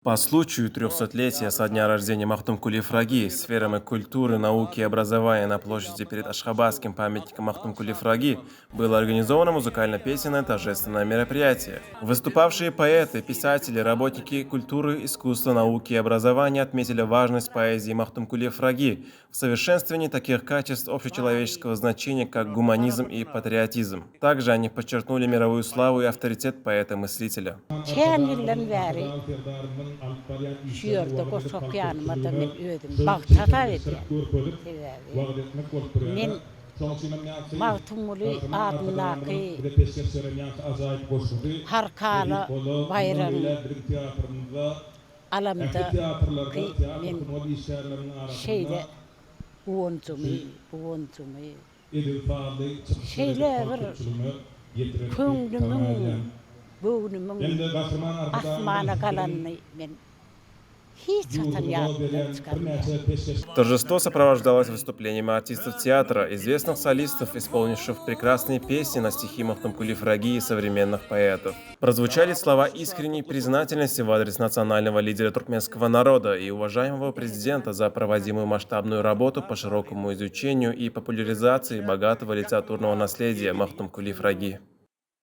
По случаю 300-летия со дня рождения Махтум-Кули Фраги сферами культуры, науки и образования на площади перед Ашхабадским памятником Махтум-Кули Фраги было организовано музыкально-песенное торжественное мероприятие. Выступавшие поэты, писатели, работники культуры, искусства, науки и образования отметили важность поэзии Махтум-Кули Фраги в совершенствовании таких качеств общечеловеческого значения, как гуманизм и патриотизм. Также они подчеркнули мировую славу и авторитет поэта-мыслителя. Şen ýyldan bäri şu ýerde goşap ýanyma-da men özüm bagtata edýän. Sebäbi men Magtymly adyndaky har kala bayramy alamdaky men şeýle buwunjumy şeýle bir köňlümiň böwnümiň asmana galanny men hiç satan ýadymdan çykarmýar. Торжество сопровождалось выступлениями артистов театра, известных солистов, исполнивших прекрасные песни на стихи Махтумкули Фраги и современных поэтов. Прозвучали слова искренней признательности в адрес национального лидера туркменского народа и уважаемого президента за проводимую масштабную работу по широкому изучению и популяризации богатого литературного наследия Махтумкули Фраги.